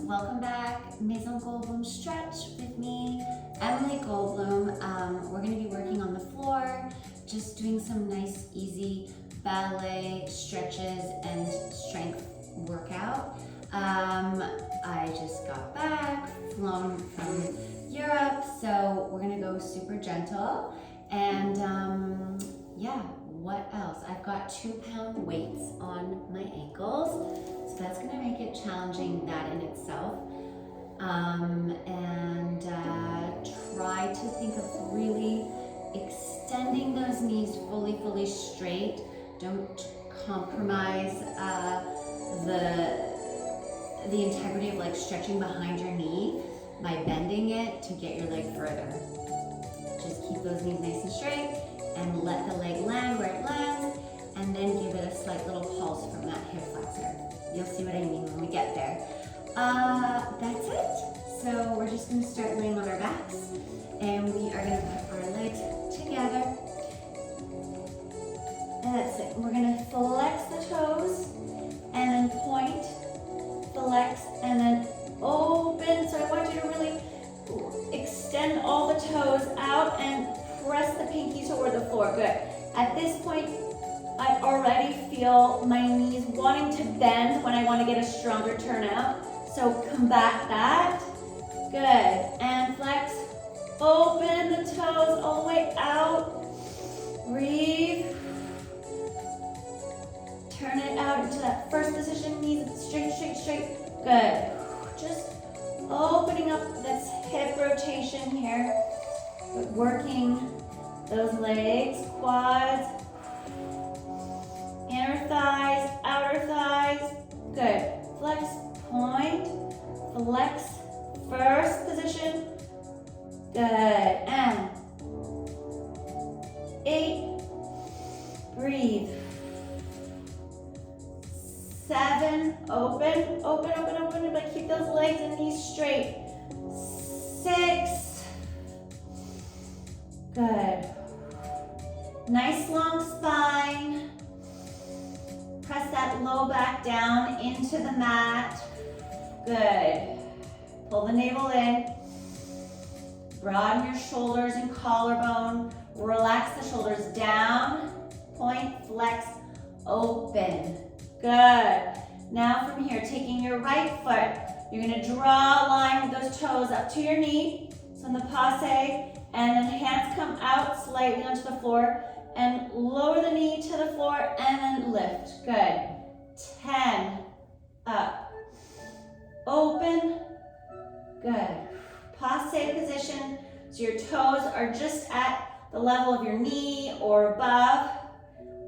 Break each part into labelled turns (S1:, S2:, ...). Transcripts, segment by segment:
S1: welcome back. Maison Goldblum stretch with me, Emily Goldblum. We're going to be working on the floor, just doing some nice, easy ballet stretches and strength workout. I just got back, flown from Europe, so we're going to go super gentle. And yeah, what else? I've got 2-pound weights on my ankles, so that's going to make it challenging, that in itself. And try to think of really extending those knees fully straight. Don't compromise the integrity of like stretching behind your knee by bending it to get your leg further. Just keep those knees nice and straight and let the leg land where it lands, and then give it a slight little pulse from that hip flexor. You'll see what I mean when we get there. That's it. So we're just going to start laying on our backs, and we are going to put our legs together. And that's it. We're going to flex the toes, and then point, flex, and then open. So I want you to really extend all the toes out and press the pinkies toward the floor. Good. At this point, I already feel my knees wanting to bend when I want to get a stronger turnout. So combat that. Good. And flex. Open the toes all the way out. Breathe. Turn it out into that first position. Knees straight. Good. Just opening up this hip rotation here, but working those legs, quads, inner thighs, outer thighs. Good. Flex, point, flex, first position. Good. And 8, breathe. 7, open, but keep those legs and knees straight. 6, good. Nice long spine. Press that low back down into the mat. Good. Pull the navel in. Broaden your shoulders and collarbone. Relax the shoulders down. Point, flex, open. Good. Now from here, taking your right foot, you're going to draw a line with those toes up to your knee. So in the passe, and then hands come out slightly onto the floor, and lower the knee to the floor, and then lift. Good. 10, up, open, good. Passe position, so your toes are just at the level of your knee or above.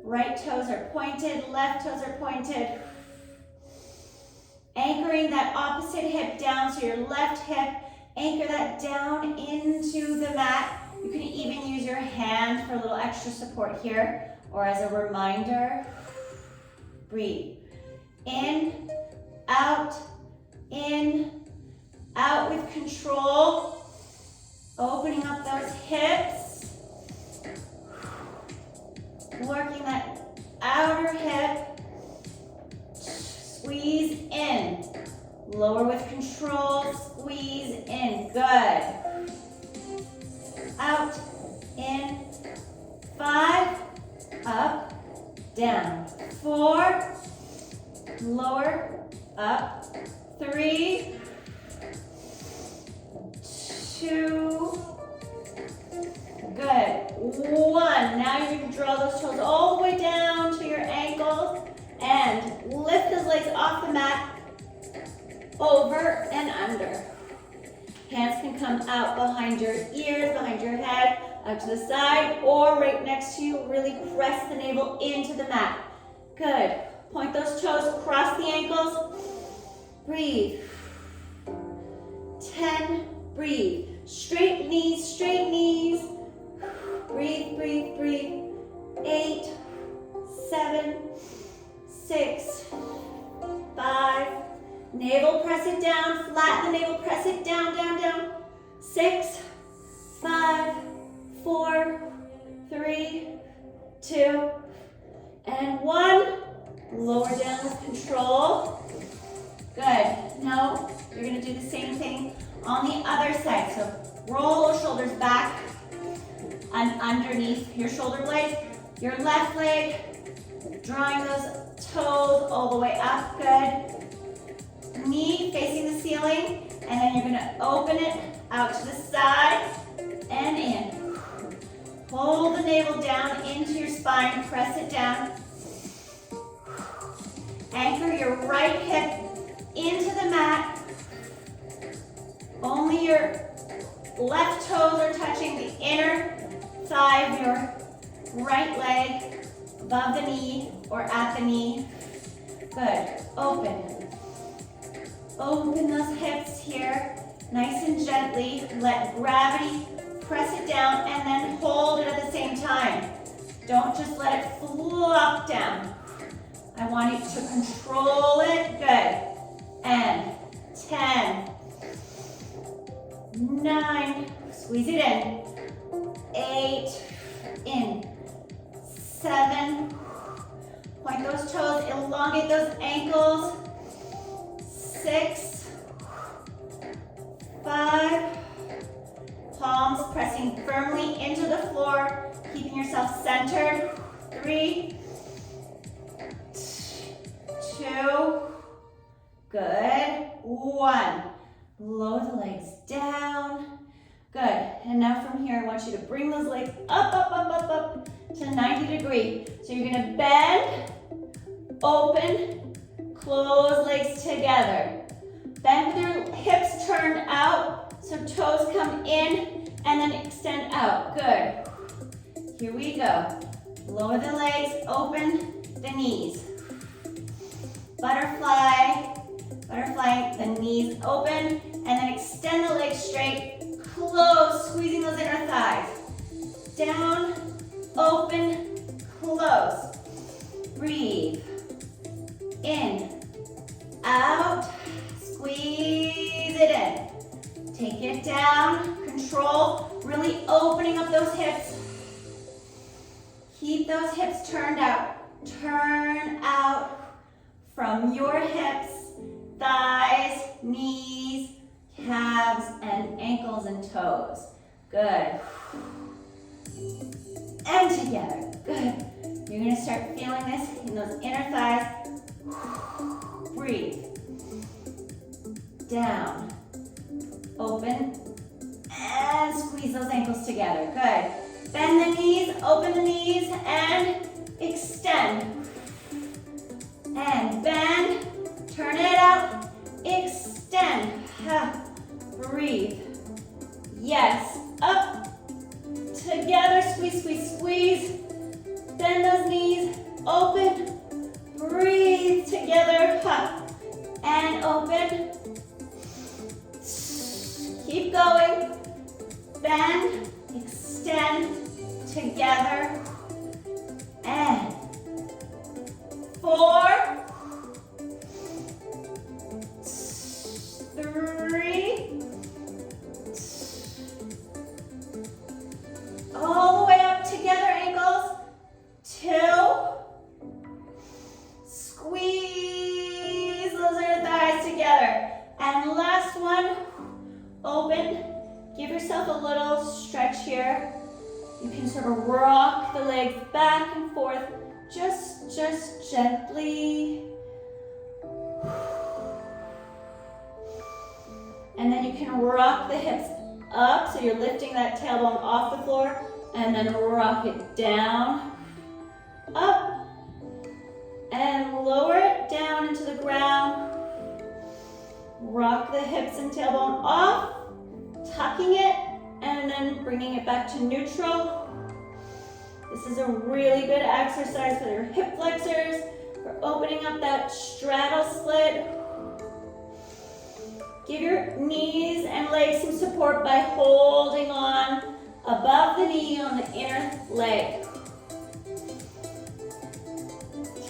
S1: Right toes are pointed, left toes are pointed. Anchoring that opposite hip down, so your left hip, anchor that down into the mat. You can even use your hand for a little extra support here, or as a reminder. Breathe. In, out with control. Opening up those hips. Working that outer hip. Squeeze in. Lower with control. Squeeze in. Good. Out, in, 5, up, down, 4, lower, up, 3, 2, good, 1. Now you're going to draw those toes all the way down to your ankles and lift those legs off the mat, over and under. Hands can come out behind your ears, behind your head, out to the side, or right next to you. Really press the navel into the mat. Good. Point those toes across the ankles. Breathe. 10, breathe. Straight knees, Breathe. 8, 7, 6, 5. Navel, press it down, flatten the navel, press it down. 6, 5, 4, 3, 2, and 1. Lower down with control. Good. Now you're going do the same thing on the other side. So roll those shoulders back and underneath your shoulder blades. Your left leg, drawing those toes all the way up, good. Knee facing the ceiling, and then you're gonna open it out to the side and in. Hold the navel down into your spine, press it down. Anchor your right hip into the mat. Only your left toes are touching the inner thigh of your right leg, above the knee or at the knee. Good. Open. Open those hips here, nice and gently. Let gravity press it down and then hold it at the same time. Don't just let it flop down. I want you to control it. Good. And 10, 9, squeeze it in. 8, in. 7, point those toes, elongate those ankles. 6, 5, palms pressing firmly into the floor, keeping yourself centered. 3, 2, good. 1, lower the legs down. Good, and now from here, I want you to bring those legs up, up, up, up, up to 90 degree. So you're gonna bend, open, close legs together. Bend with your hips turned out, so toes come in and then extend out. Good. Here we go. Lower the legs, open the knees. Butterfly, butterfly, the knees open, and then extend the legs straight. Close, squeezing those inner thighs. Down, open, close. Breathe. In, out, squeeze it in. Take it down, control, really opening up those hips. Keep those hips turned out. Turn out from your hips, thighs, knees, calves, and ankles and toes. Good. And together. Good. You're going to start feeling this in those inner thighs. Breathe. Down. Open. And squeeze those ankles together. Good. Bend the knees, open the knees, and extend. And bend. Turn it out. Extend. Breathe. Yes. Up. Together. Squeeze, squeeze, squeeze. Bend those knees. Open. Breathe together. And open. Keep going. Bend. Extend. Together. And 4, 3, all the way up together, ankles. 2, squeeze those inner thighs together. And last one, open. Give yourself a little stretch here. You can sort of rock the legs back and forth, just gently. And then you can rock the hips up, so you're lifting that tailbone off the floor, and then rock it down, up, and lower it down into the ground. Rock the hips and tailbone off, tucking it, and then bringing it back to neutral. This is a really good exercise for your hip flexors, for opening up that straddle split. Give your knees and legs some support by holding on above the knee on the inner leg.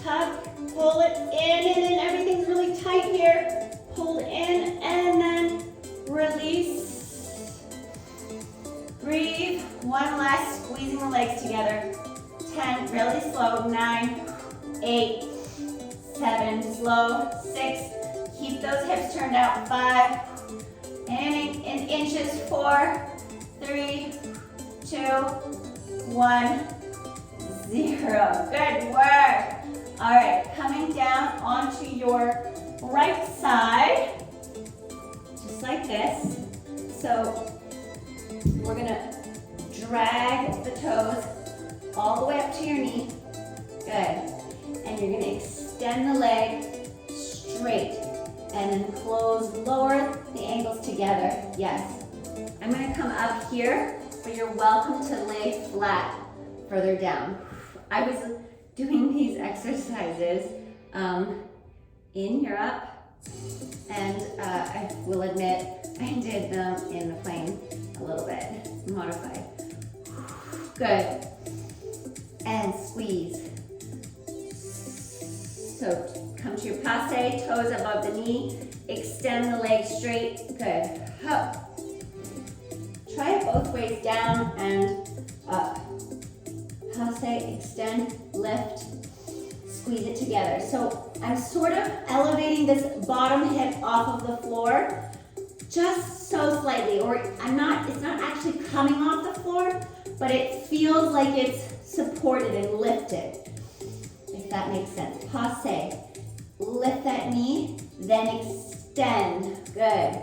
S1: Tuck, pull it in, and then everything's really tight here. Hold in, and then release. Breathe. One last, squeezing the legs together. 10, really slow. 9, 8, 7, slow. 6, keep those hips turned out. 5, in inches, 4, 3, 2, 1, 0. Good work. All right, coming down onto your right side, just like this. So we're gonna drag the toes all the way up to your knee. Good. And you're gonna extend the leg straight and then close, lower the ankles together. Yes. I'm gonna come up here, but you're welcome to lay flat further down. I was doing these exercises in Europe, and I will admit I did them in the plane a little bit, modified. Good. And squeeze. So come to your passe, toes above the knee, extend the leg straight. Good. Up. Try it both ways, down and up. Passe, extend, lift, squeeze it together. So I'm sort of elevating this bottom hip off of the floor, just so slightly, or it's not actually coming off the floor, but it feels like it's supported and lifted, if that makes sense. Passe, lift that knee, then extend. Good.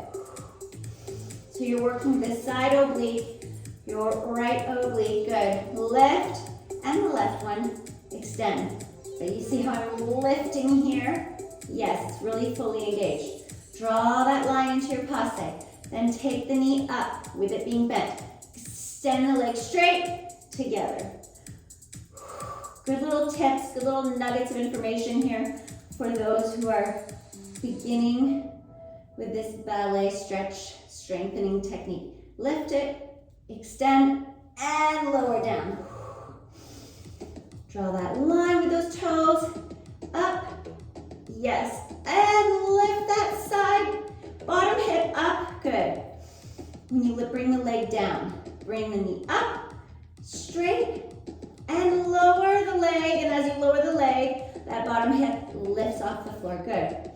S1: So you're working this side oblique, your right oblique. Good. Lift, and the left one, extend. So you see how I'm lifting here? Yes, it's really fully engaged. Draw that line into your passe. Then take the knee up with it being bent. Extend the leg straight, together. Good little tips, good little nuggets of information here for those who are beginning with this ballet stretch strengthening technique. Lift it, extend, and lower down. Draw that line with those toes, up, yes, and lift that side, bottom hip up, good. When you bring the leg down, bring the knee up, straight, and lower the leg, and as you lower the leg, that bottom hip lifts off the floor, good.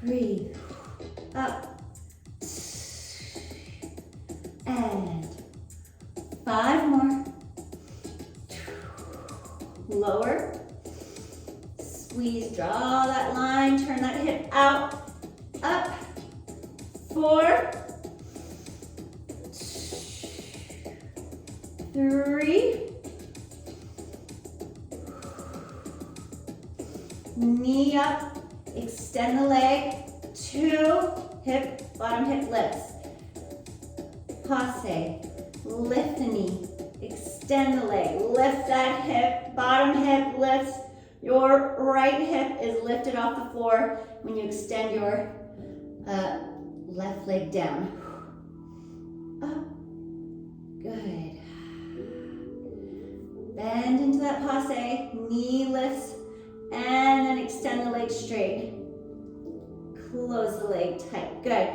S1: Breathe, up, and 5 more. Lower, squeeze, draw that line, turn that hip out, up, 4, 3, knee up, extend the leg, 2, hip, bottom hip lifts, passe, lift the knee, extend the leg, lift that hip, bottom hip lifts, your right hip is lifted off the floor when you extend your left leg down. Up, good. Bend into that passe, knee lifts, and then extend the leg straight. Close the leg tight, good.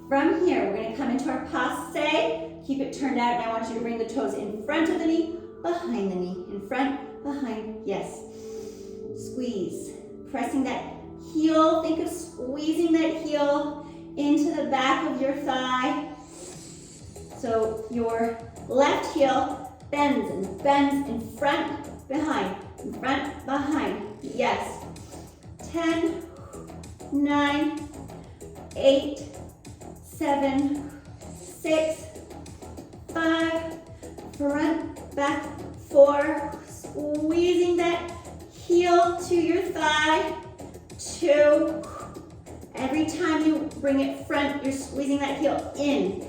S1: From here, we're gonna come into our passe. Keep it turned out, and I want you to bring the toes in front of the knee, behind the knee, in front, behind, yes. Squeeze, pressing that heel, think of squeezing that heel into the back of your thigh. So your left heel bends and bends in front, behind, yes. 10, 9, 8, 7, 6, 5, front, back, 4, squeezing that heel to your thigh, 2, every time you bring it front, you're squeezing that heel in,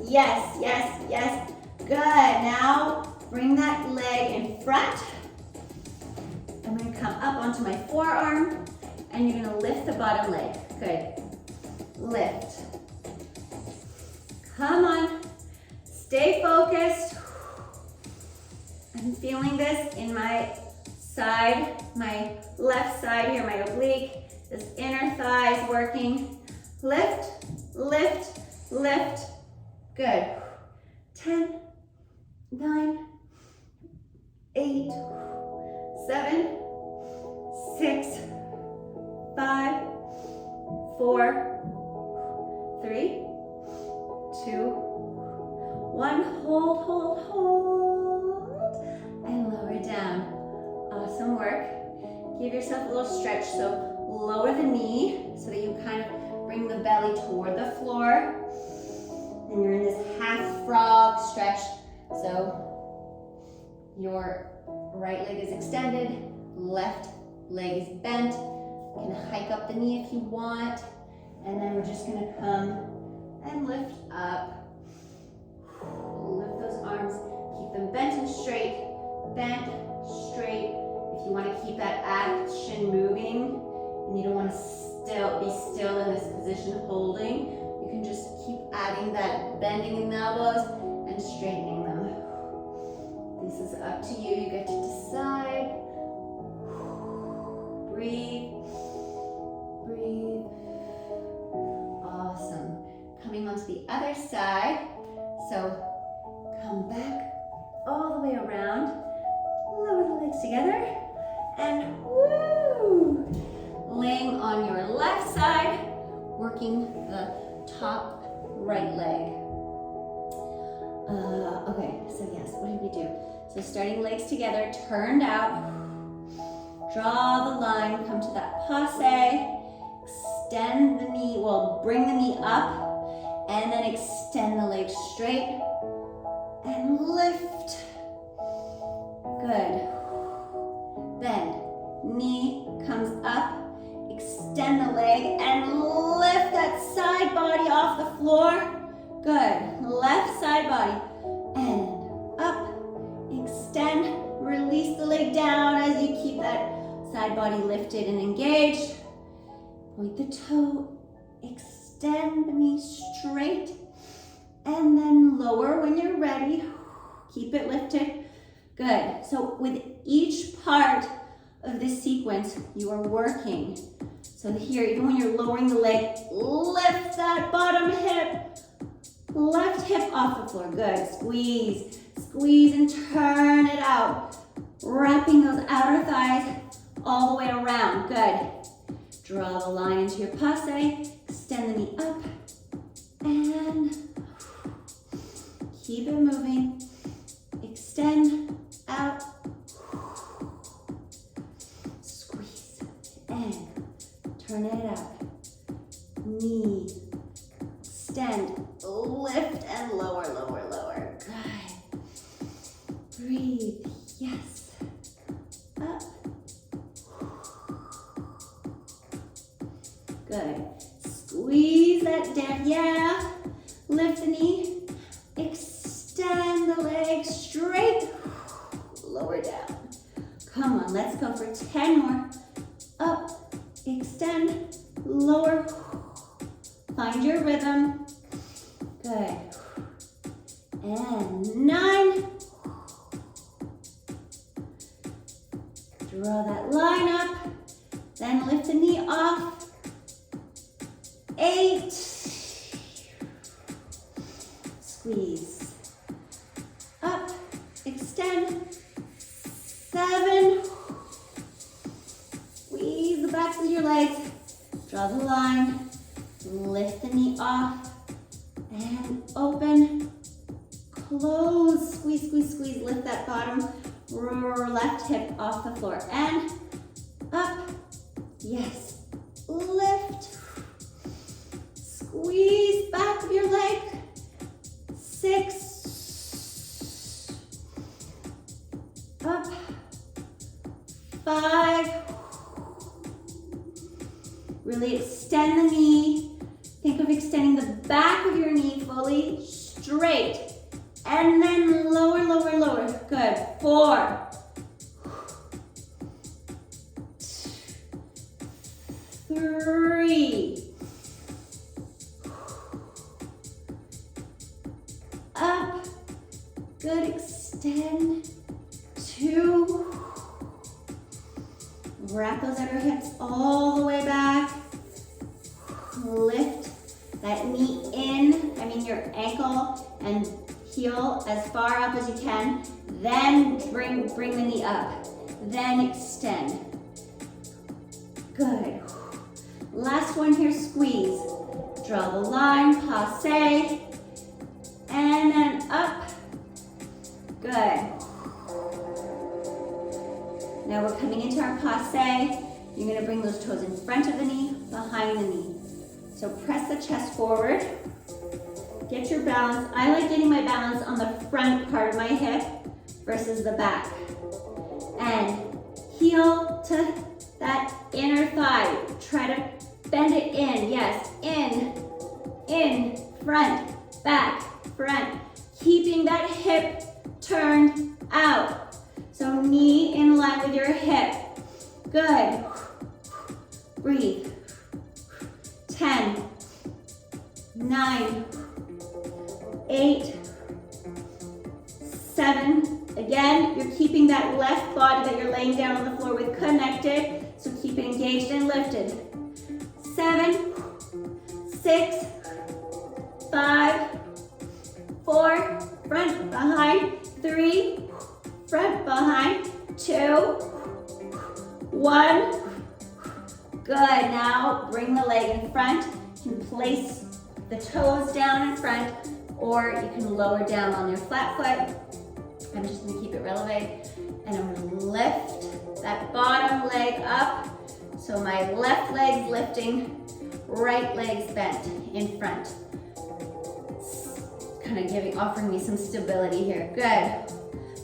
S1: yes, yes, yes, good. Now, bring that leg in front. I'm gonna come up onto my forearm, and you're gonna lift the bottom leg, good. Lift. Come on, stay focused. I'm feeling this in my side, my left side here, my oblique, this inner thigh is working. Lift, lift, lift, good. 10, 9, 8, 7, 6, 5, 4, 3, 2, 1. Hold, hold, hold. And lower down. Awesome work. Give yourself a little stretch. So lower the knee so that you kind of bring the belly toward the floor. And you're in this half frog stretch. So your right leg is extended, left leg is bent. You can hike up the knee if you want. And then we're just gonna come and lift up. Lift those arms, keep them bent and straight, bent, straight. If you wanna keep that action moving, and you don't wanna be still in this position holding, you can just keep adding that bending in the elbows and straightening them. This is up to you, you get to decide. Breathe, breathe. Awesome. Coming onto the other side. So come back all the way around. Lower the legs together. And woo! Laying on your left side, working the top right leg. Okay, so yes, what did we do? So starting legs together, turned out. Draw the line, come to that passe. Extend the knee, well, bring the knee up, and then extend the legs straight. And lift. Good. Bend. Knee comes up. Extend the leg and lift that side body off the floor. Good. Left side body. And up. Extend. Release the leg down as you keep that side body lifted and engaged. Point the toe. Extend the knee straight. And then lower when you're ready. Keep it lifted. Good. So with each part of this sequence, you are working. So here, even when you're lowering the leg, lift that bottom hip. Left hip off the floor. Good. Squeeze. Squeeze and turn it out. Wrapping those outer thighs all the way around. Good. Draw the line into your passe. Extend the knee up. And keep it moving. Extend out. Squeeze. And turn it out. Knee. Extend. Lift and lower, lower, lower. Good. Breathe. Yes. Up. Good. Squeeze that down. Yeah. Lift the knee. Extend the leg straight. Lower down. Come on, let's go for 10 more. Up. Extend. Lower. Find your rhythm. Good. And 9. Draw that line up. Then lift the knee off. 8. Squeeze. Up. Extend. 7. Squeeze the backs of your legs. Draw the line. Lift the knee off. And open. Close. Squeeze, squeeze, squeeze. Lift that bottom left hip off the floor. And up. Yes. Lift. Squeeze back of your leg. 6. Up. 5. Really extend the knee. Think of extending the back of your knee fully straight. And then lower, lower, lower. Good. 4. 3. Up. Good. Extend. 2. Wrap those outer hips all the way back. Lift that knee in, your ankle and heel as far up as you can. Then bring the knee up. Then extend. Good. Last one here, squeeze. Draw the line, passe, and then up. Good. Now we're coming into our passe. You're gonna bring those toes in front of the knee, behind the knee. So press the chest forward. Get your balance. I like getting my balance on the front part of my hip versus the back. And heel to that inner thigh. Try to bend it in. Yes, in, front, back, front. Keeping that hip turned out. So knee in line with your hip. Good. Breathe. 10, 9, 8, 7. Again, you're keeping that left body that you're laying down on the floor with connected. So keep it engaged and lifted. 7, 6, 5, 4, front, behind, 3, front, behind, 2, 1. Good, now bring the leg in front. You can place the toes down in front, or you can lower down on your flat foot. I'm just gonna keep it relevant, and I'm gonna lift that bottom leg up. So my left leg's lifting, right leg's bent in front. Kind of offering me some stability here. Good.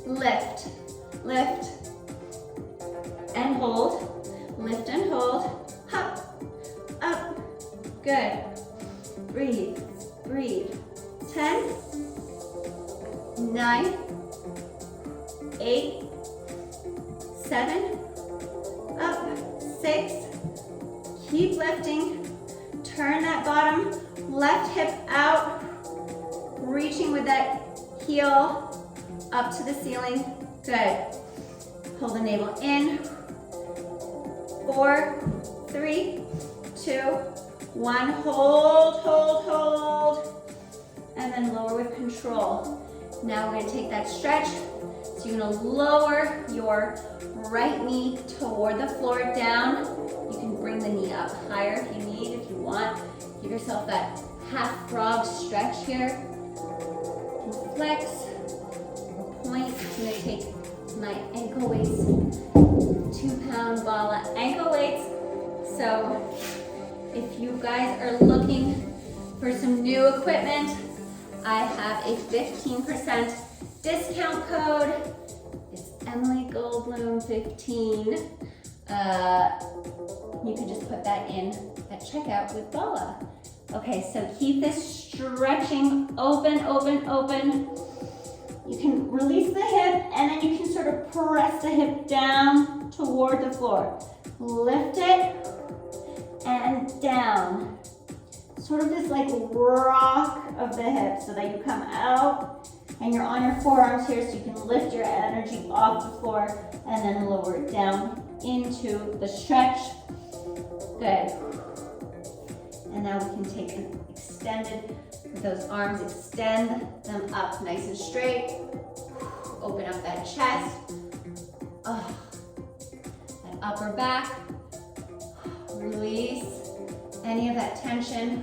S1: Lift, lift, and hold. Lift and hold. Up, up. Good. Breathe, breathe. 10, 9, 8, 7, up, 6. Keep lifting. Turn that bottom left hip out. Reaching with that heel up to the ceiling. Good. Pull the navel in. 4, 3, 2, 1. Hold, hold, hold. And then lower with control. Now we're gonna take that stretch. So you're gonna lower your right knee toward the floor down. You can bring the knee up higher if you need, if you want. Give yourself that half frog stretch here. Flex or point. I'm gonna take my ankle weights, 2-pound Bala ankle weights. So if you guys are looking for some new equipment, I have a 15% discount code. It's Emily Goldblum 15. You can just put that in at checkout with Bala. Okay, so keep this stretching open, open, open. You can release the hip, and then you can sort of press the hip down toward the floor. Lift it and down. Sort of this like rock of the hip so that you come out and you're on your forearms here so you can lift your energy off the floor and then lower it down into the stretch. Good. And now we can take an extended, with those arms, extend them up nice and straight. Open up that chest. That upper back. Release any of that tension.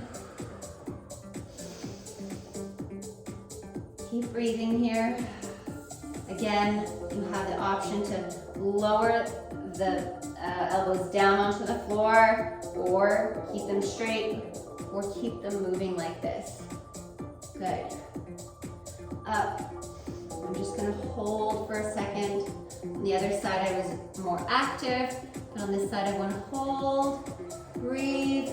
S1: Keep breathing here. Again, you have the option to lower the elbows down onto the floor, or keep them straight, or keep them moving like this. Good. Up. I'm just gonna hold for a second. On the other side I was more active, but on this side I wanna hold, breathe.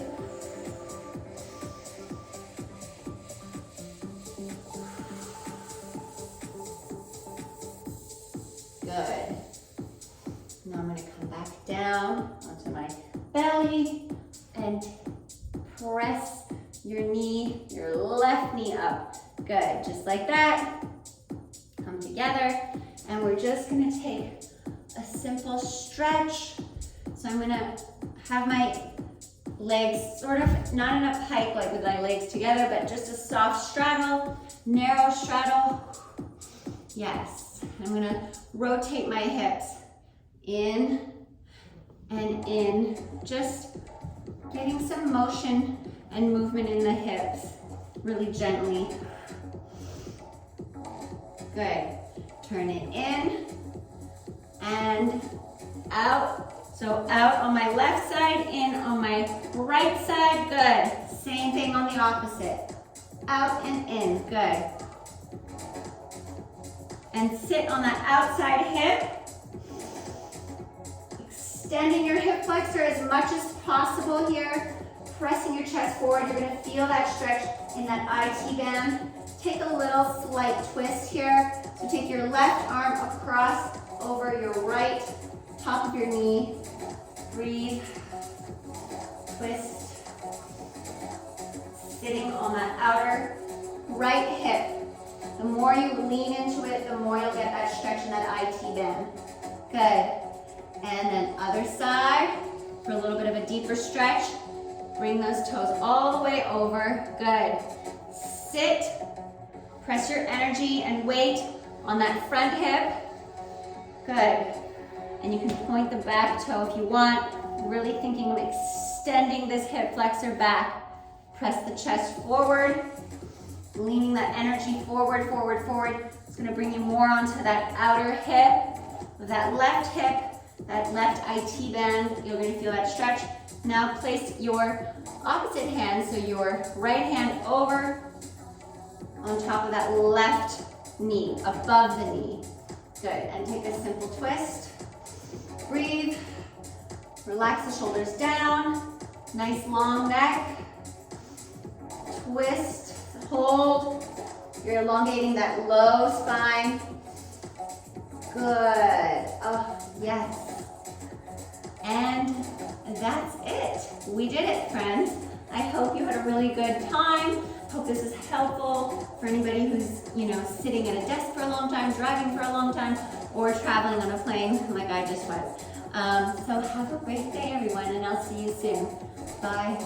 S1: Good. Now I'm going to come back down onto my belly and press your knee, your left knee up. Good, just like that. Come together, and we're just going to take a simple stretch. So I'm going to have my legs sort of not in a pike like with my legs together, but just a soft straddle, narrow straddle. Yes, I'm going to rotate my hips in and in, just getting some motion and movement in the hips, really gently. Good. Turn it in and out. So out on my left side, in on my right side. Good. Same thing on the opposite. Out and in. Good. And sit on that outside hip. Extending your hip flexor as much as possible here. Pressing your chest forward. You're going to feel that stretch in that IT band. Take a little slight twist here. So take your left arm across over your right, top of your knee. Breathe. Twist. Sitting on that outer right hip. The more you lean into it, the more you'll get that stretch in that IT band. Good. And then other side for a little bit of a deeper stretch. Bring those toes all the way over. Good. Sit. Press your energy and weight on that front hip. Good. And you can point the back toe if you want. Really thinking of extending this hip flexor back. Press the chest forward. Leaning that energy forward, forward, forward. It's going to bring you more onto that outer hip. With that left hip, that left IT band, you're going to feel that stretch. Now place your opposite hand, so your right hand over on top of that left knee, above the knee. Good, and take a simple twist. Breathe. Relax the shoulders down. Nice long neck. Twist, hold. You're elongating that low spine. Good. Oh, yes. And that's it. We did it, friends. I hope you had a really good time. Hope this is helpful for anybody who's, sitting at a desk for a long time, driving for a long time, or traveling on a plane like I just was. So have a great day, everyone, and I'll see you soon. Bye.